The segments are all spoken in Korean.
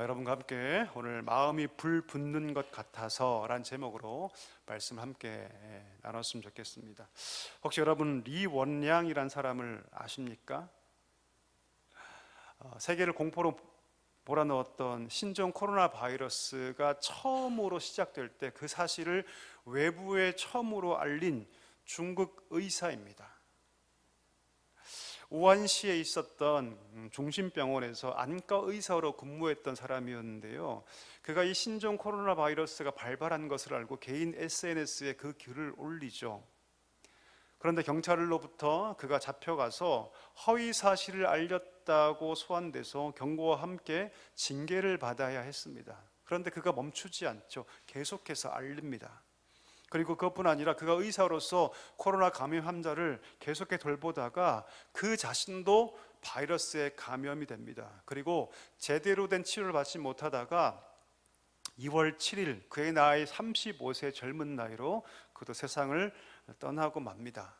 여러분과 함께 오늘 마음이 불 붙는 것 같아서 라는 제목으로 말씀 함께 나눴으면 좋겠습니다. 혹시 여러분 리원량이란 사람을 아십니까? 세계를 공포로 몰아넣었던 신종 코로나 바이러스가 처음으로 시작될 때 그 사실을 외부에 처음으로 알린 중국 의사입니다. 우한시에 있었던 중심병원에서 안과 의사로 근무했던 사람이었는데요, 그가 이 신종 코로나 바이러스가 발발한 것을 알고 개인 SNS에 그 글을 올리죠. 그런데 경찰로부터 그가 잡혀가서 허위 사실을 알렸다고 소환돼서 경고와 함께 징계를 받아야 했습니다. 그런데 그가 멈추지 않죠. 계속해서 알립니다. 그리고 그것뿐 아니라 그가 의사로서 코로나 감염 환자를 계속해 돌보다가 그 자신도 바이러스에 감염이 됩니다. 그리고 제대로 된 치료를 받지 못하다가 2월 7일 그의 나이 35세 젊은 나이로 그도 세상을 떠나고 맙니다.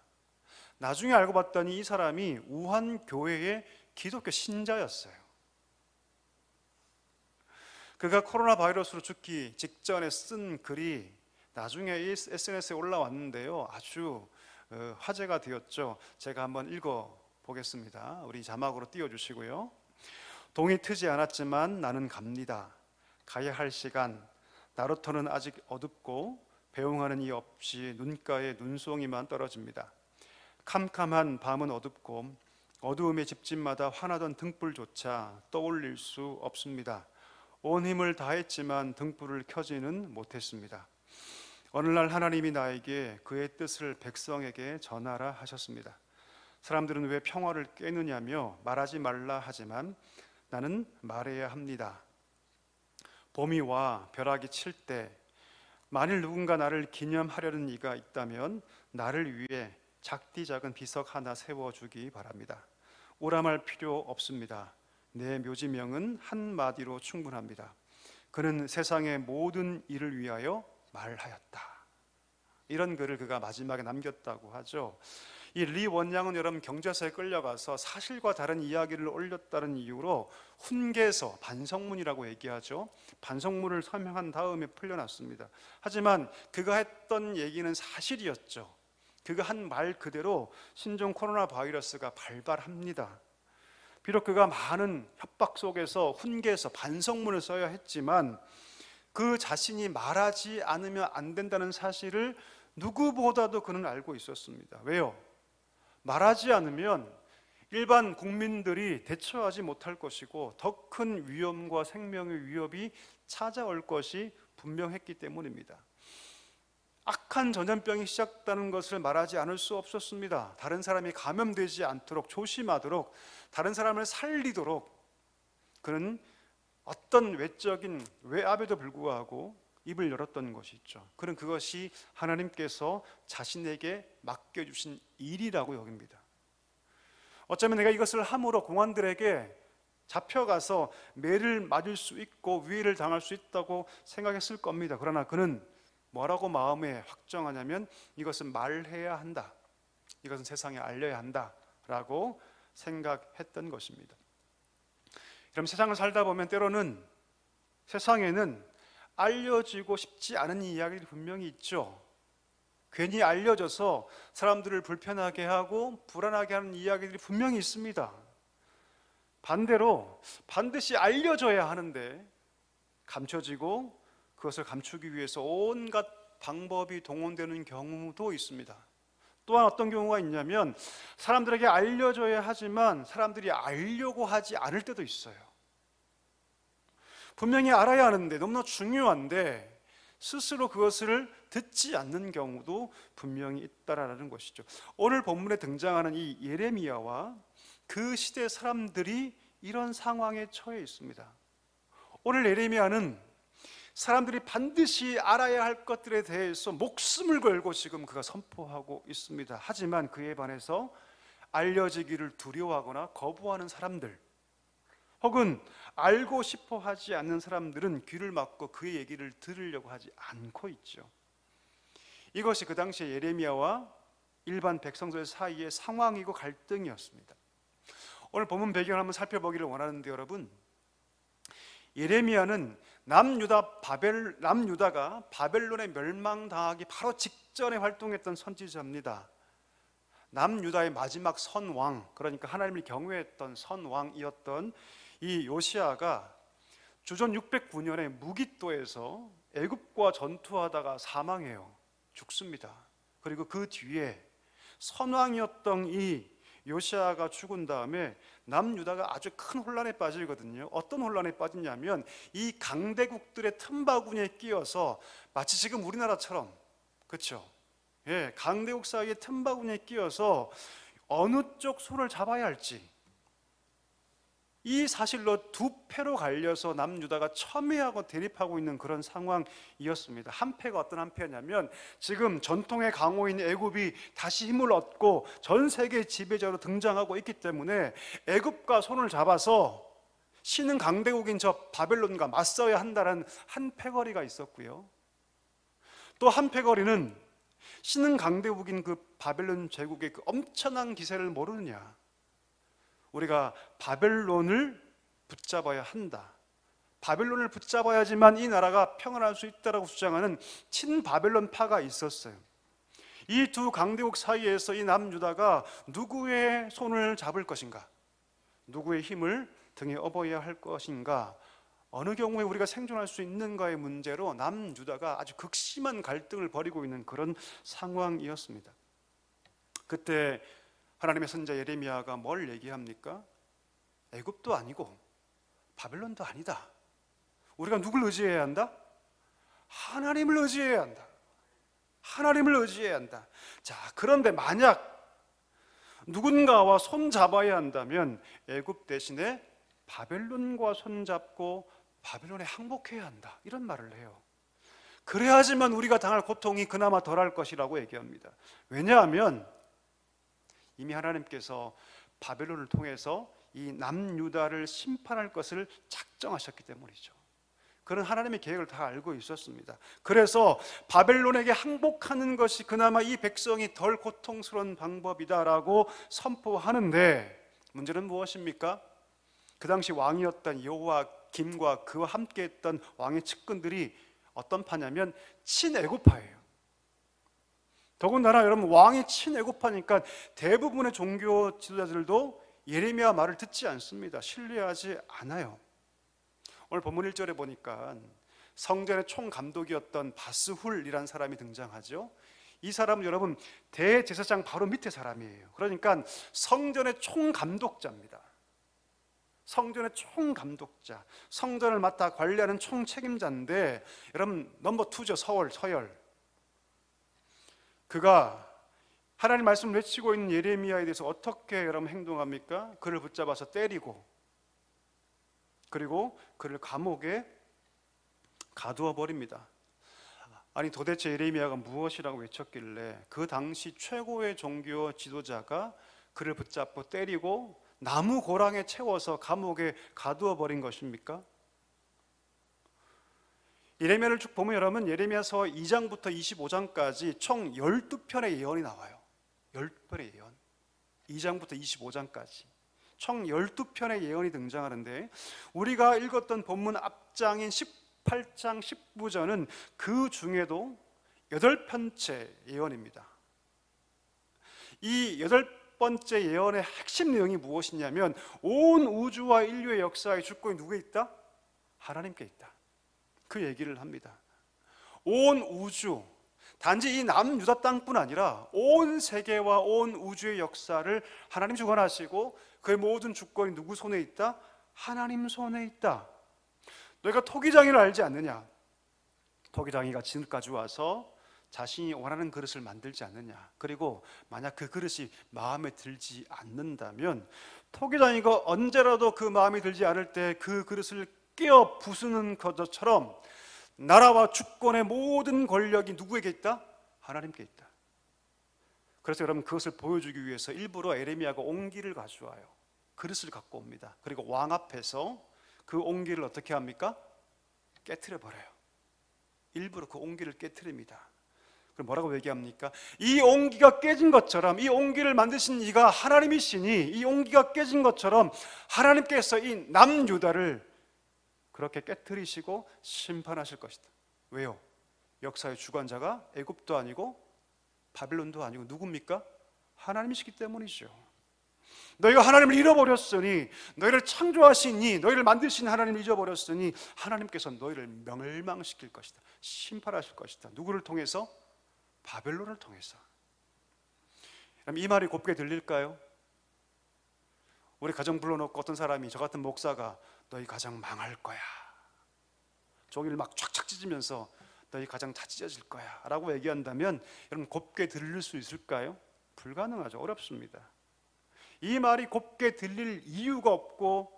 나중에 알고 봤더니 이 사람이 우한 교회의 기독교 신자였어요. 그가 코로나 바이러스로 죽기 직전에 쓴 글이 나중에 이 SNS에 올라왔는데요, 아주 화제가 되었죠. 제가 한번 읽어보겠습니다. 우리 자막으로 띄워주시고요. 동이 트지 않았지만 나는 갑니다. 가야 할 시간, 나루터는 아직 어둡고 배웅하는 이 없이 눈가에 눈송이만 떨어집니다. 캄캄한 밤은 어둡고 어두움의 집집마다 환하던 등불조차 떠올릴 수 없습니다. 온 힘을 다했지만 등불을 켜지는 못했습니다. 어느 날 하나님이 나에게 그의 뜻을 백성에게 전하라 하셨습니다. 사람들은 왜 평화를 깨느냐며 말하지 말라 하지만 나는 말해야 합니다. 봄이 와 벼락이 칠 때 만일 누군가 나를 기념하려는 이가 있다면 나를 위해 작디 작은 비석 하나 세워주기 바랍니다. 오라말 필요 없습니다. 내 묘지명은 한마디로 충분합니다. 그는 세상의 모든 일을 위하여 말하였다. 이런 글을 그가 마지막에 남겼다고 하죠. 이 리 원양은 여러분 경제서에 끌려가서 사실과 다른 이야기를 올렸다는 이유로 훈계서, 반성문이라고 얘기하죠. 반성문을 서명한 다음에 풀려났습니다. 하지만 그가 했던 얘기는 사실이었죠. 그가 한 말 그대로 신종 코로나 바이러스가 발발합니다. 비록 그가 많은 협박 속에서 훈계서, 반성문을 써야 했지만 그 자신이 말하지 않으면 안 된다는 사실을 누구보다도 그는 알고 있었습니다. 왜요? 말하지 않으면 일반 국민들이 대처하지 못할 것이고 더 큰 위험과 생명의 위협이 찾아올 것이 분명했기 때문입니다. 악한 전염병이 시작되는 것을 말하지 않을 수 없었습니다. 다른 사람이 감염되지 않도록 조심하도록, 다른 사람을 살리도록 그는 어떤 외적인 외압에도 불구하고 입을 열었던 것이 있죠. 그는 그것이 하나님께서 자신에게 맡겨주신 일이라고 여깁니다. 어쩌면 내가 이것을 함으로 공안들에게 잡혀가서 매를 맞을 수 있고 위해를 당할 수 있다고 생각했을 겁니다. 그러나 그는 뭐라고 마음에 확정하냐면 이것은 말해야 한다, 이것은 세상에 알려야 한다라고 생각했던 것입니다. 그럼 세상을 살다 보면 때로는 세상에는 알려지고 싶지 않은 이야기들이 분명히 있죠. 괜히 알려져서 사람들을 불편하게 하고 불안하게 하는 이야기들이 분명히 있습니다. 반대로 반드시 알려져야 하는데 감춰지고 그것을 감추기 위해서 온갖 방법이 동원되는 경우도 있습니다. 또한 어떤 경우가 있냐면 사람들에게 알려줘야 하지만 사람들이 알려고 하지 않을 때도 있어요. 분명히 알아야 하는데, 너무나 중요한데 스스로 그것을 듣지 않는 경우도 분명히 있다라는 것이죠. 오늘 본문에 등장하는 이 예레미야와 그 시대 사람들이 이런 상황에 처해 있습니다. 오늘 예레미야는 사람들이 반드시 알아야 할 것들에 대해서 목숨을 걸고 지금 그가 선포하고 있습니다. 하지만 그에 반해서 알려지기를 두려워하거나 거부하는 사람들, 혹은 알고 싶어 하지 않는 사람들은 귀를 막고 그의 얘기를 들으려고 하지 않고 있죠. 이것이 그 당시에 예레미야와 일반 백성들 사이의 상황이고 갈등이었습니다. 오늘 본문 배경을 한번 살펴보기를 원하는데, 여러분, 예레미야는 남유다가 바벨론에 멸망당하기 바로 직전에 활동했던 선지자입니다. 남유다의 마지막 선왕, 그러니까 하나님을 경외했던 선왕이었던 이 요시야가 주전 609년에 무깃도에서 애굽과 전투하다가 사망해요. 죽습니다. 그리고 그 뒤에 선왕이었던 이 요시야가 죽은 다음에 남유다가 아주 큰 혼란에 빠지거든요. 어떤 혼란에 빠지냐면 이 강대국들의 틈바구니에 끼어서 마치 지금 우리나라처럼, 그렇죠? 예, 강대국 사이의 틈바구니에 끼어서 어느 쪽 손을 잡아야 할지, 이 사실로 두 패로 갈려서 남유다가 첨예하고 대립하고 있는 그런 상황이었습니다. 한 패가 어떤 한 패냐면 지금 전통의 강호인 애굽이 다시 힘을 얻고 전 세계 지배자로 등장하고 있기 때문에 애굽과 손을 잡아서 신흥 강대국인 저 바벨론과 맞서야 한다는 한 패거리가 있었고요. 또 한 패거리는 신흥 강대국인 그 바벨론 제국의 그 엄청난 기세를 모르느냐, 우리가 바벨론을 붙잡아야 한다, 바벨론을 붙잡아야지만 이 나라가 평안할 수 있다라고 주장하는 친바벨론파가 있었어요. 이 두 강대국 사이에서 이 남유다가 누구의 손을 잡을 것인가, 누구의 힘을 등에 업어야 할 것인가, 어느 경우에 우리가 생존할 수 있는가의 문제로 남유다가 아주 극심한 갈등을 벌이고 있는 그런 상황이었습니다. 그때 하나님의 선지자 예레미야가 뭘 얘기합니까? 애굽도 아니고 바벨론도 아니다. 우리가 누굴 의지해야 한다? 하나님을 의지해야 한다. 하나님을 의지해야 한다. 자, 그런데 만약 누군가와 손 잡아야 한다면 애굽 대신에 바벨론과 손 잡고 바벨론에 항복해야 한다, 이런 말을 해요. 그래야지만 우리가 당할 고통이 그나마 덜할 것이라고 얘기합니다. 왜냐하면 이미 하나님께서 바벨론을 통해서 이 남유다를 심판할 것을 작정하셨기 때문이죠. 그런 하나님의 계획을 다 알고 있었습니다. 그래서 바벨론에게 항복하는 것이 그나마 이 백성이 덜 고통스러운 방법이다라고 선포하는데, 문제는 무엇입니까? 그 당시 왕이었던 여호와김과 그와 함께했던 왕의 측근들이 어떤 파냐면 친애굽파예요. 더군다나 여러분, 왕이 친애굽파니까 대부분의 종교 지도자들도 예레미야 말을 듣지 않습니다. 신뢰하지 않아요. 오늘 본문 1절에 보니까 성전의 총감독이었던 바스훌이라는 사람이 등장하죠. 이 사람은 여러분 대제사장 바로 밑에 사람이에요. 그러니까 성전의 총감독자입니다. 성전의 총감독자, 성전을 맡아 관리하는 총책임자인데, 여러분 넘버 2죠. 서열. 그가 하나님 말씀을 외치고 있는 예레미야에 대해서 어떻게 여러분 행동합니까? 그를 붙잡아서 때리고, 그리고 그를 감옥에 가두어 버립니다. 아니 도대체 예레미야가 무엇이라고 외쳤길래 그 당시 최고의 종교 지도자가 그를 붙잡고 때리고 나무 고랑에 채워서 감옥에 가두어 버린 것입니까? 예레미야를 쭉 보면 여러분, 예레미야서 2장부터 25장까지 총 12편의 예언이 나와요. 12편의 예언, 2장부터 25장까지 총 12편의 예언이 등장하는데, 우리가 읽었던 본문 앞장인 18장 19절은 그 중에도 8편째 예언입니다. 이 8번째 예언의 핵심 내용이 무엇이냐면, 온 우주와 인류의 역사의 주권이 누구에 있다? 하나님께 있다. 그 얘기를 합니다. 온 우주, 단지 이 남유다 땅뿐 아니라 온 세계와 온 우주의 역사를 하나님 주관하시고 그의 모든 주권이 누구 손에 있다? 하나님 손에 있다. 너희가 토기장이를 알지 않느냐? 토기장이가 진흙까지 와서 자신이 원하는 그릇을 만들지 않느냐? 그리고 만약 그 그릇이 마음에 들지 않는다면 토기장이가 언제라도 그 마음에 들지 않을 때 그 그릇을 깨어 부수는 것처럼 나라와 주권의 모든 권력이 누구에게 있다? 하나님께 있다. 그래서 여러분, 그것을 보여주기 위해서 일부러 예레미야가 옹기를 가져와요. 그릇을 갖고 옵니다. 그리고 왕 앞에서 그 옹기를 어떻게 합니까? 깨트려 버려요. 일부러 그 옹기를 깨트립니다. 그럼 뭐라고 얘기합니까? 이 옹기가 깨진 것처럼, 이 옹기를 만드신 이가 하나님이시니 이 옹기가 깨진 것처럼 하나님께서 이 남유다를 그렇게 깨트리시고 심판하실 것이다. 왜요? 역사의 주관자가 애굽도 아니고 바빌론도 아니고 누굽니까? 하나님이시기 때문이죠. 너희가 하나님을 잃어버렸으니, 너희를 창조하시니, 너희를 만드신 하나님을 잊어버렸으니 하나님께서 너희를 멸망시킬 것이다. 심판하실 것이다. 누구를 통해서? 바벨론을 통해서. 그럼 이 말이 곱게 들릴까요? 우리 가정 불러놓고 어떤 사람이, 저 같은 목사가 너희 가정 망할 거야, 종이를 막 촥촥 찢으면서 너희 가정 다 찢어질 거야 라고 얘기한다면 여러분 곱게 들릴 수 있을까요? 불가능하죠. 어렵습니다. 이 말이 곱게 들릴 이유가 없고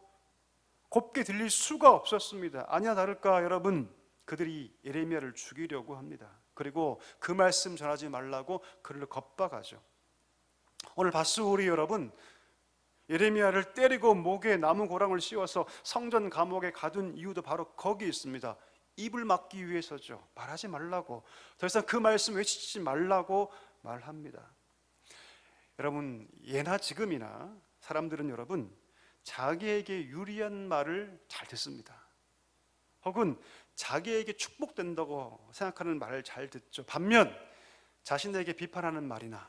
곱게 들릴 수가 없었습니다. 아니야 다를까 여러분, 그들이 예레미야를 죽이려고 합니다. 그리고 그 말씀 전하지 말라고 그를 겁박하죠. 오늘 바수울이 여러분 예레미야를 때리고 목에 나무 고랑을 씌워서 성전 감옥에 가둔 이유도 바로 거기 있습니다. 입을 막기 위해서죠. 말하지 말라고, 더 이상 그 말씀 외치지 말라고 말합니다. 여러분 예나 지금이나 사람들은 여러분 자기에게 유리한 말을 잘 듣습니다. 혹은 자기에게 축복된다고 생각하는 말을 잘 듣죠. 반면 자신에게 비판하는 말이나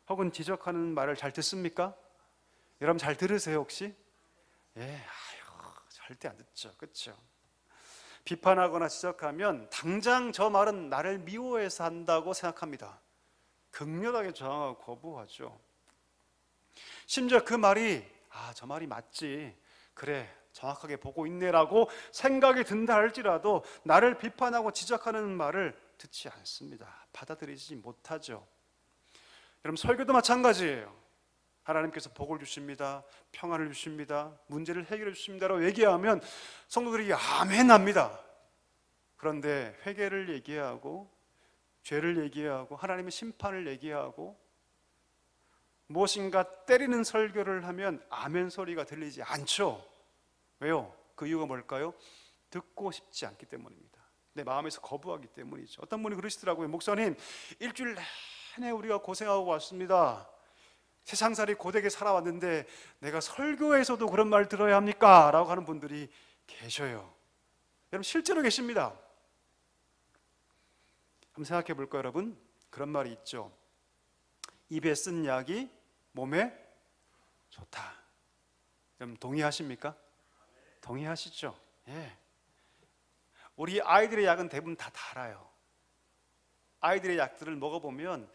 혹은 지적하는 말을 잘 듣습니까? 여러분 잘 들으세요 혹시? 절대 안 듣죠. 그렇죠? 비판하거나 지적하면 당장 저 말은 나를 미워해서 한다고 생각합니다. 극렬하게 저항하고 거부하죠. 심지어 그 말이 저 말이 맞지, 그래 정확하게 보고 있네라고 생각이 든다 할지라도 나를 비판하고 지적하는 말을 듣지 않습니다. 받아들이지 못하죠. 여러분 설교도 마찬가지예요. 하나님께서 복을 주십니다, 평안을 주십니다, 문제를 해결해 주십니다라고 얘기하면 성도들이 아멘 합니다. 그런데 회개를 얘기하고 죄를 얘기하고 하나님의 심판을 얘기하고 무엇인가 때리는 설교를 하면 아멘 소리가 들리지 않죠. 왜요? 그 이유가 뭘까요? 듣고 싶지 않기 때문입니다. 내 마음에서 거부하기 때문이죠. 어떤 분이 그러시더라고요. 목사님, 일주일 내내 우리가 고생하고 왔습니다. 세상살이 고되게 살아왔는데 내가 설교에서도 그런 말 들어야 합니까? 라고 하는 분들이 계셔요. 여러분 실제로 계십니다. 한번 생각해 볼까요 여러분? 그런 말이 있죠. 입에 쓴 약이 몸에 좋다. 여러분 동의하십니까? 동의하시죠? 예. 우리 아이들의 약은 대부분 다 달아요. 아이들의 약들을 먹어보면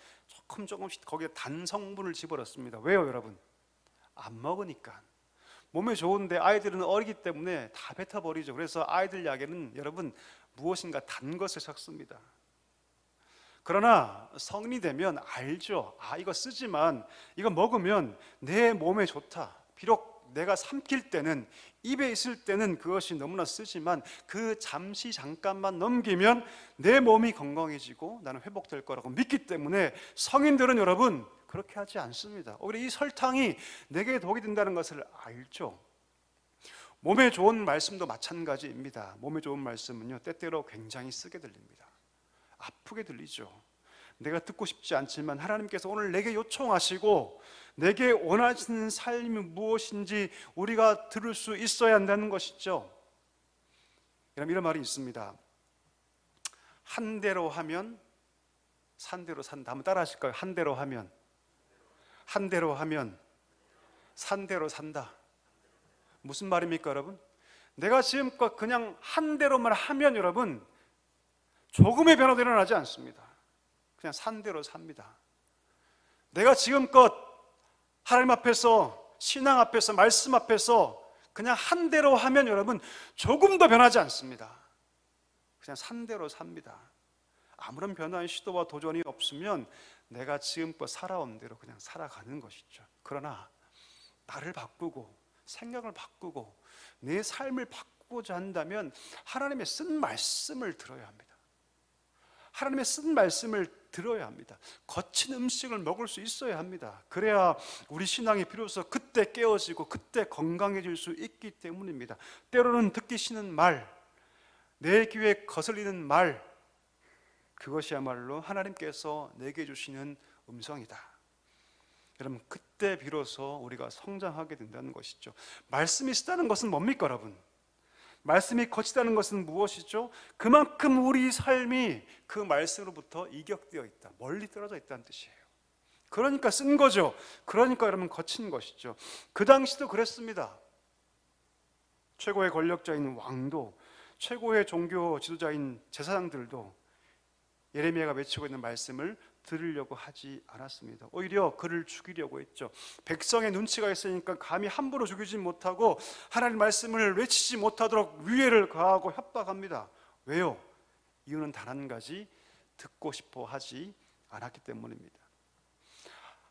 조금씩 거기에 단 성분을 집어넣습니다. 왜요 여러분? 안 먹으니까. 몸에 좋은데 아이들은 어리기 때문에 다 뱉어버리죠. 그래서 아이들 약에는 여러분 무엇인가 단 것을 섞습니다. 그러나 성인이 되면 알죠. 이거 쓰지만 이거 먹으면 내 몸에 좋다. 비록 내가 삼킬 때는, 입에 있을 때는 그것이 너무나 쓰지만 그 잠깐만 넘기면 내 몸이 건강해지고 나는 회복될 거라고 믿기 때문에 성인들은 여러분 그렇게 하지 않습니다. 오히려 이 설탕이 내게 독이 된다는 것을 알죠. 몸에 좋은 말씀도 마찬가지입니다. 몸에 좋은 말씀은요 때때로 굉장히 쓰게 들립니다. 아프게 들리죠. 내가 듣고 싶지 않지만 하나님께서 오늘 내게 요청하시고 내게 원하시는 삶이 무엇인지 우리가 들을 수 있어야 한다는 것이죠. 이런 말이 있습니다. 한 대로 하면 산대로 산다. 한번 따라 하실까요? 한 대로 하면 산대로 산다. 무슨 말입니까 여러분? 내가 지금껏 그냥 한 대로만 하면 여러분 조금의 변화도 일어나지 않습니다. 그냥 산대로 삽니다. 내가 지금껏 하나님 앞에서, 신앙 앞에서, 말씀 앞에서 그냥 한 대로 하면 여러분 조금도 변하지 않습니다. 그냥 산대로 삽니다. 아무런 변화의 시도와 도전이 없으면 내가 지금껏 살아온 대로 그냥 살아가는 것이죠. 그러나 나를 바꾸고 생각을 바꾸고 내 삶을 바꾸고자 한다면 하나님의 쓴 말씀을 들어야 합니다. 하나님의 쓴 말씀을 들어야 합니다. 거친 음식을 먹을 수 있어야 합니다. 그래야 우리 신앙이 비로소 그때 깨어지고 그때 건강해질 수 있기 때문입니다. 때로는 듣기 싫은 말, 내 귀에 거슬리는 말, 그것이야말로 하나님께서 내게 주시는 음성이다. 여러분 그때 비로소 우리가 성장하게 된다는 것이죠. 말씀이 쓰다는 것은 뭡니까 여러분? 말씀이 거치다는 것은 무엇이죠? 그만큼 우리 삶이 그 말씀으로부터 이격되어 있다, 멀리 떨어져 있다는 뜻이에요. 그러니까 쓴 거죠. 그러니까 여러분 거친 것이죠. 그 당시도 그랬습니다. 최고의 권력자인 왕도, 최고의 종교 지도자인 제사장들도 예레미야가 외치고 있는 말씀을 들으려고 하지 않았습니다. 오히려 그를 죽이려고 했죠. 백성의 눈치가 있으니까 감히 함부로 죽이지 못하고 하나님 말씀을 외치지 못하도록 위해를 가하고 협박합니다. 왜요? 이유는 단 한 가지, 듣고 싶어 하지 않았기 때문입니다.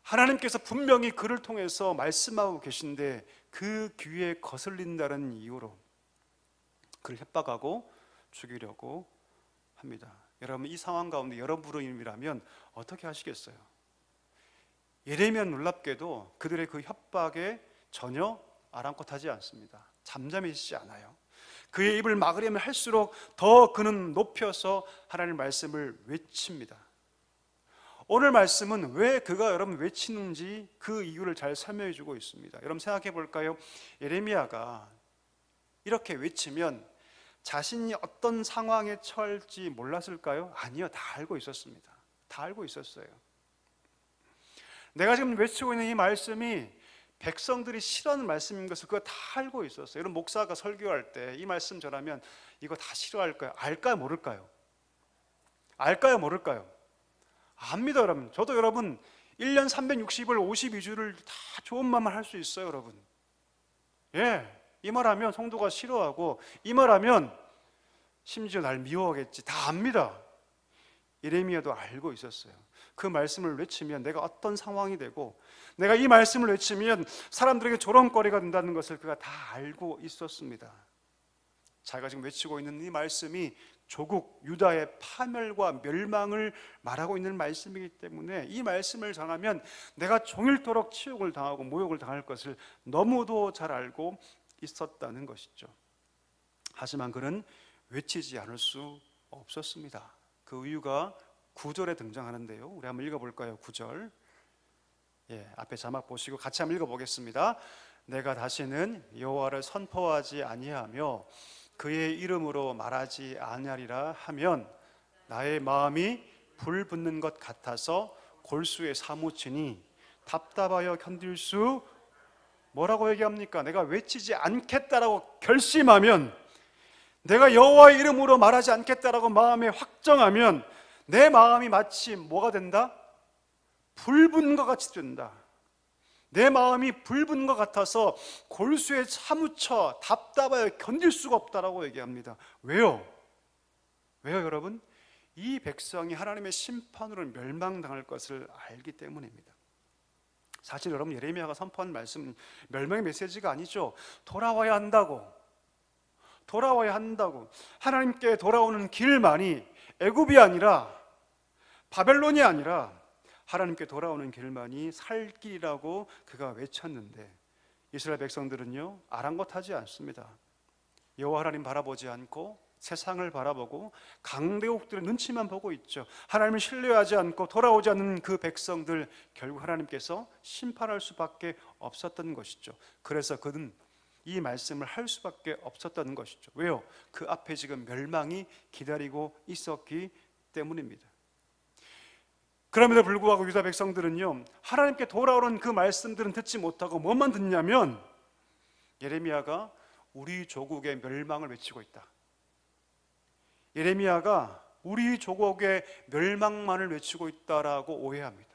하나님께서 분명히 그를 통해서 말씀하고 계신데 그 귀에 거슬린다는 이유로 그를 협박하고 죽이려고 합니다. 여러분, 이 상황 가운데 여러분이라면 어떻게 하시겠어요? 예레미야 놀랍게도 그들의 그 협박에 전혀 아랑곳하지 않습니다. 잠잠해지지 않아요. 그의 입을 막으려면 할수록 더 그는 높여서 하나님의 말씀을 외칩니다. 오늘 말씀은 왜 그가 여러분 외치는지 그 이유를 잘 설명해 주고 있습니다. 여러분 생각해 볼까요? 예레미야가 이렇게 외치면 자신이 어떤 상황에 처할지 몰랐을까요? 아니요, 다 알고 있었습니다. 다 알고 있었어요. 내가 지금 외치고 있는 이 말씀이 백성들이 싫어하는 말씀인 것을 그거 다 알고 있었어요. 여러분, 목사가 설교할 때 이 말씀 전하면 이거 다 싫어할까요? 알까요, 모를까요? 알까요, 모를까요? 압니다. 여러분, 저도 여러분 1년 360을 52주를 다 좋은 말만 할 수 있어요. 여러분, 이 말하면 성도가 싫어하고, 이 말하면 심지어 날 미워하겠지, 다 압니다. 예레미야도 알고 있었어요. 그 말씀을 외치면 내가 어떤 상황이 되고, 내가 이 말씀을 외치면 사람들에게 조롱거리가 된다는 것을 그가 다 알고 있었습니다. 자기가 지금 외치고 있는 이 말씀이 조국 유다의 파멸과 멸망을 말하고 있는 말씀이기 때문에 이 말씀을 전하면 내가 종일토록 치욕을 당하고 모욕을 당할 것을 너무도 잘 알고 있었다는 것이죠. 하지만 그는 외치지 않을 수 없었습니다. 그 이유가 9절에 등장하는데요, 우리 한번 읽어볼까요? 9절, 앞에 자막 보시고 같이 한번 읽어보겠습니다. 내가 다시는 여호와를 선포하지 아니하며 그의 이름으로 말하지 아니하리라 하면 나의 마음이 불 붙는 것 같아서 골수에 사무치니 답답하여 견딜 수. 뭐라고 얘기합니까? 내가 외치지 않겠다라고 결심하면, 내가 여호와의 이름으로 말하지 않겠다라고 마음에 확정하면 내 마음이 마치 뭐가 된다? 불붙는 것 같이 된다. 내 마음이 불붙는 것 같아서 골수에 사무쳐 답답하여 견딜 수가 없다라고 얘기합니다. 왜요? 왜요, 여러분? 이 백성이 하나님의 심판으로 멸망당할 것을 알기 때문입니다. 사실 여러분, 예레미야가 선포한 말씀은 멸망의 메시지가 아니죠. 돌아와야 한다고, 돌아와야 한다고. 하나님께 돌아오는 길만이 애굽이 아니라, 바벨론이 아니라 하나님께 돌아오는 길만이 살 길이라고 그가 외쳤는데, 이스라엘 백성들은요 아랑곳하지 않습니다. 여호와 하나님 바라보지 않고 세상을 바라보고 강대국들의 눈치만 보고 있죠. 하나님을 신뢰하지 않고 돌아오지 않는 그 백성들, 결국 하나님께서 심판할 수밖에 없었던 것이죠. 그래서 그는 이 말씀을 할 수밖에 없었던 것이죠. 왜요? 그 앞에 지금 멸망이 기다리고 있었기 때문입니다. 그럼에도 불구하고 유다 백성들은요 하나님께 돌아오는 그 말씀들은 듣지 못하고 뭐만 듣냐면 예레미야가 우리 조국의 멸망을 외치고 있다, 예레미야가 우리 조국의 멸망만을 외치고 있다라고 오해합니다.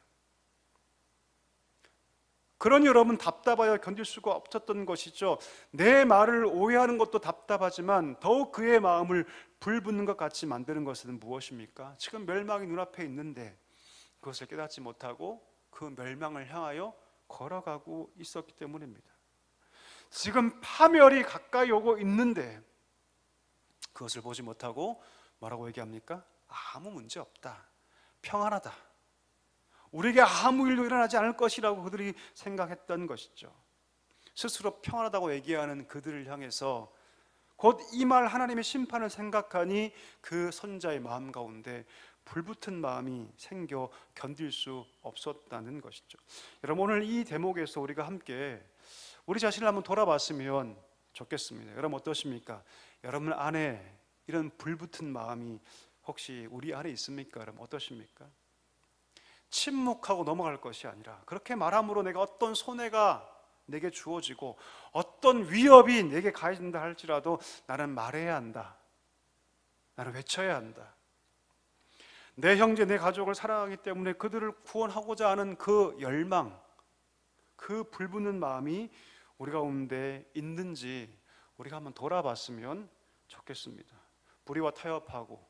그러니 여러분, 답답하여 견딜 수가 없었던 것이죠. 내 말을 오해하는 것도 답답하지만 더욱 그의 마음을 불붙는 것 같이 만드는 것은 무엇입니까? 지금 멸망이 눈앞에 있는데 그것을 깨닫지 못하고 그 멸망을 향하여 걸어가고 있었기 때문입니다. 지금 파멸이 가까이 오고 있는데 그것을 보지 못하고 뭐라고 얘기합니까? 아무 문제 없다, 평안하다, 우리에게 아무 일도 일어나지 않을 것이라고 그들이 생각했던 것이죠. 스스로 평안하다고 얘기하는 그들을 향해서 곧 이 말 하나님의 심판을 생각하니 그 선자의 마음 가운데 불붙은 마음이 생겨 견딜 수 없었다는 것이죠. 여러분, 오늘 이 대목에서 우리가 함께 우리 자신을 한번 돌아봤으면 좋겠습니다. 여러분 어떠십니까? 여러분 안에 이런 불붙은 마음이 혹시 우리 안에 있습니까? 여러분 어떠십니까? 침묵하고 넘어갈 것이 아니라 그렇게 말함으로 내가 어떤 손해가 내게 주어지고 어떤 위협이 내게 가해진다 할지라도 나는 말해야 한다. 나는 외쳐야 한다. 내 형제, 내 가족을 사랑하기 때문에 그들을 구원하고자 하는 그 열망, 그 불붙는 마음이 우리 가운데 있는지 우리가 한번 돌아봤으면 좋겠습니다. 불의와 타협하고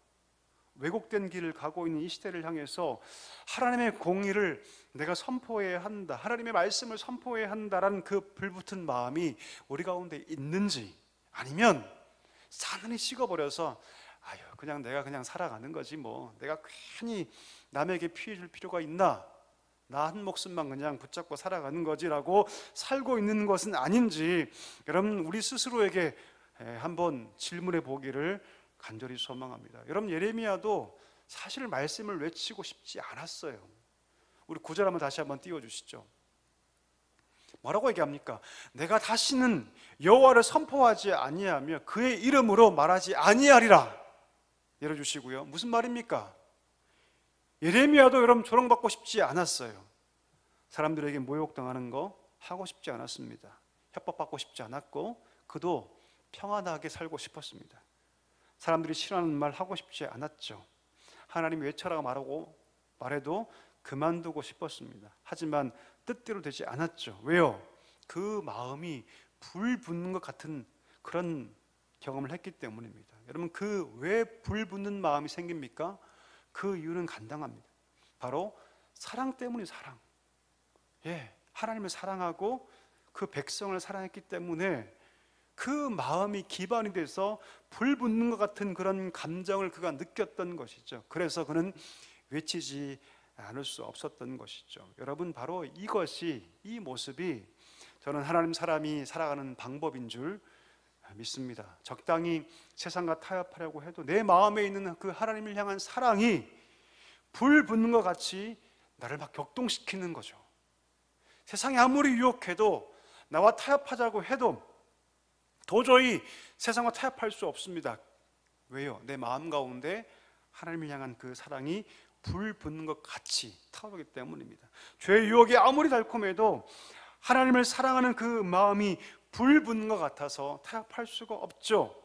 왜곡된 길을 가고 있는 이 시대를 향해서 하나님의 공의를 내가 선포해야 한다, 하나님의 말씀을 선포해야 한다라는 그 불붙은 마음이 우리 가운데 있는지, 아니면 산은히 식어버려서 아유 그냥 내가 그냥 살아가는 거지 뭐, 내가 괜히 남에게 피해 줄 필요가 있나, 나 한 목숨만 그냥 붙잡고 살아가는 거지라고 살고 있는 것은 아닌지, 여러분 우리 스스로에게 한번 질문해 보기를 간절히 소망합니다. 여러분 예레미야도 사실 말씀을 외치고 싶지 않았어요. 우리 9절 한번 다시 한번 띄워주시죠. 뭐라고 얘기합니까? 내가 다시는 여호와를 선포하지 아니하며 그의 이름으로 말하지 아니하리라 열어주시고요. 무슨 말입니까? 예레미야도 여러분 조롱받고 싶지 않았어요. 사람들에게 모욕당하는 거 하고 싶지 않았습니다. 협박받고 싶지 않았고 그도 평안하게 살고 싶었습니다. 사람들이 싫어하는 말 하고 싶지 않았죠. 하나님 외쳐라고 말해도 그만두고 싶었습니다. 하지만 뜻대로 되지 않았죠. 왜요? 그 마음이 불 붙는 것 같은 그런 경험을 했기 때문입니다. 여러분 그 왜 불 붙는 마음이 생깁니까? 그 이유는 간단합니다. 바로 사랑 때문이 사랑. 하나님을 사랑하고 그 백성을 사랑했기 때문에 그 마음이 기반이 돼서 불 붙는 것 같은 그런 감정을 그가 느꼈던 것이죠. 그래서 그는 외치지 않을 수 없었던 것이죠. 여러분 바로 이것이, 이 모습이 저는 하나님 사람이 살아가는 방법인 줄 믿습니다. 적당히 세상과 타협하려고 해도 내 마음에 있는 그 하나님을 향한 사랑이 불 붙는 것 같이 나를 막 격동시키는 거죠. 세상이 아무리 유혹해도 나와 타협하자고 해도 도저히 세상과 타협할 수 없습니다. 왜요? 내 마음 가운데 하나님을 향한 그 사랑이 불 붙는 것 같이 타오르기 때문입니다. 죄의 유혹이 아무리 달콤해도 하나님을 사랑하는 그 마음이 불 붙는 것 같아서 타협할 수가 없죠.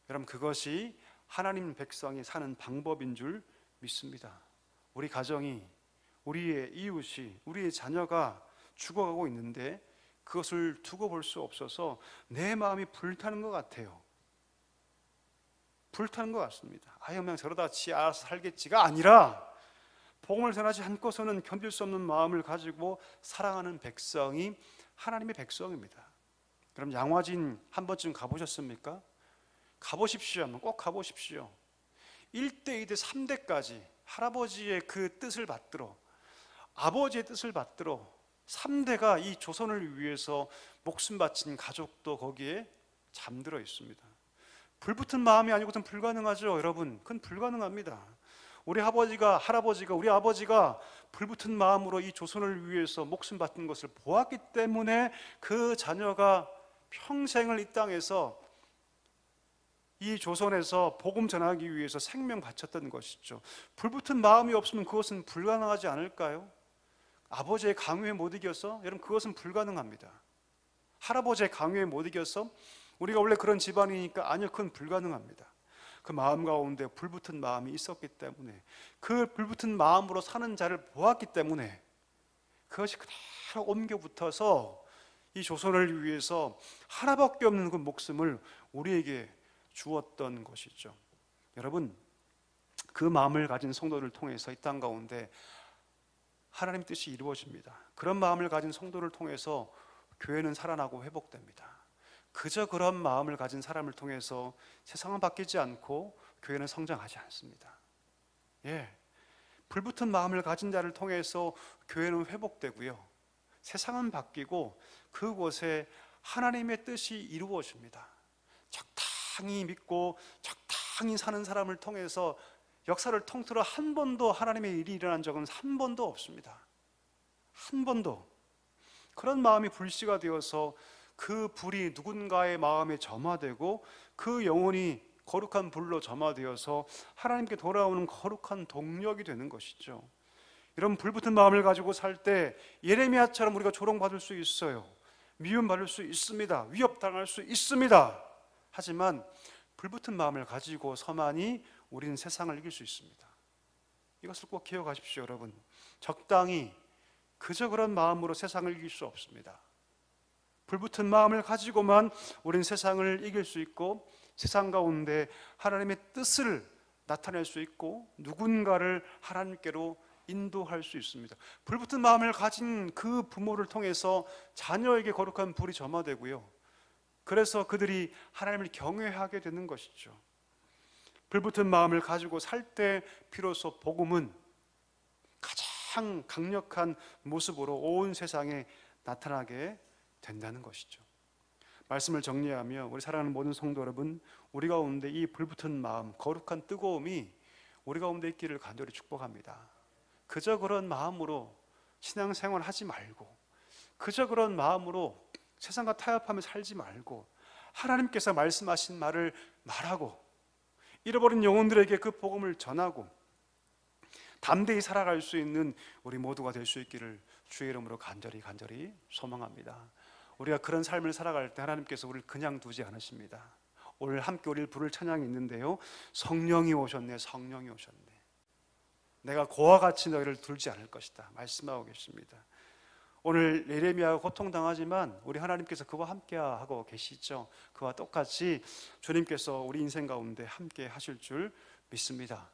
여러분 그것이 하나님 백성이 사는 방법인 줄 믿습니다. 우리 가정이, 우리의 이웃이, 우리의 자녀가 죽어가고 있는데 그것을 두고 볼 수 없어서 내 마음이 불타는 것 같아요. 불타는 것 같습니다. 아유 그냥 저러다 지 알아서 살겠지가 아니라 복음을 전하지 않고서는 견딜 수 없는 마음을 가지고 사랑하는 백성이 하나님의 백성입니다. 그럼 양화진 한 번쯤 가보셨습니까? 가보십시오. 한번 꼭 가보십시오. 1대, 2대, 3대까지 할아버지의 그 뜻을 받들어, 아버지의 뜻을 받들어 3대가 이 조선을 위해서 목숨 바친 가족도 거기에 잠들어 있습니다. 불붙은 마음이 아니고는 불가능하죠. 여러분 그건 불가능합니다. 우리 아버지가, 할아버지가, 우리 아버지가 불붙은 마음으로 이 조선을 위해서 목숨 바친 것을 보았기 때문에 그 자녀가 평생을 이 땅에서 이 조선에서 복음 전하기 위해서 생명 바쳤던 것이죠. 불붙은 마음이 없으면 그것은 불가능하지 않을까요? 아버지의 강요에 못 이겨서 여러분 그것은 불가능합니다. 할아버지의 강요에 못 이겨서 우리가 원래 그런 집안이니까 아니요 그건 불가능합니다. 그 마음 가운데 불붙은 마음이 있었기 때문에, 그 불붙은 마음으로 사는 자를 보았기 때문에 그것이 그대로 옮겨 붙어서 이 조선을 위해서 하나밖에 없는 그 목숨을 우리에게 주었던 것이죠. 여러분 그 마음을 가진 성도를 통해서 이 땅 가운데 하나님 뜻이 이루어집니다. 그런 마음을 가진 성도를 통해서 교회는 살아나고 회복됩니다. 그저 그런 마음을 가진 사람을 통해서 세상은 바뀌지 않고 교회는 성장하지 않습니다. 불붙은 마음을 가진 자를 통해서 교회는 회복되고요, 세상은 바뀌고 그곳에 하나님의 뜻이 이루어집니다. 적당히 믿고 적당히 사는 사람을 통해서 역사를 통틀어 한 번도 하나님의 일이 일어난 적은 한 번도 없습니다. 한 번도. 그런 마음이 불씨가 되어서 그 불이 누군가의 마음에 점화되고 그 영혼이 거룩한 불로 점화되어서 하나님께 돌아오는 거룩한 동력이 되는 것이죠. 이런 불붙은 마음을 가지고 살 때 예레미야처럼 우리가 조롱받을 수 있어요. 미움받을 수 있습니다. 위협당할 수 있습니다. 하지만 불붙은 마음을 가지고 서만이 우리는 세상을 이길 수 있습니다. 이것을 꼭 기억하십시오, 여러분. 적당히 그저 그런 마음으로 세상을 이길 수 없습니다. 불붙은 마음을 가지고만 우리는 세상을 이길 수 있고 세상 가운데 하나님의 뜻을 나타낼 수 있고 누군가를 하나님께로 인도할 수 있습니다. 불붙은 마음을 가진 그 부모를 통해서 자녀에게 거룩한 불이 점화되고요, 그래서 그들이 하나님을 경외하게 되는 것이죠. 불붙은 마음을 가지고 살 때 비로소 복음은 가장 강력한 모습으로 온 세상에 나타나게 된다는 것이죠. 말씀을 정리하며 우리 사랑하는 모든 성도 여러분, 우리 가운데 이 불붙은 마음, 거룩한 뜨거움이 우리 가운데 있기를 간절히 축복합니다. 그저 그런 마음으로 신앙생활 하지 말고, 그저 그런 마음으로 세상과 타협하며 살지 말고, 하나님께서 말씀하신 말을 말하고 잃어버린 영혼들에게 그 복음을 전하고 담대히 살아갈 수 있는 우리 모두가 될 수 있기를 주의 이름으로 간절히 소망합니다. 우리가 그런 삶을 살아갈 때 하나님께서 우리를 그냥 두지 않으십니다. 오늘 함께 우리를 부를 찬양이 있는데요, 성령이 오셨네, 성령이 오셨네, 내가 고와 같이 너희를 둘지 않을 것이다 말씀하고 계십니다. 오늘 예레미야가 고통당하지만 우리 하나님께서 그와 함께 하고 계시죠. 그와 똑같이 주님께서 우리 인생 가운데 함께 하실 줄 믿습니다.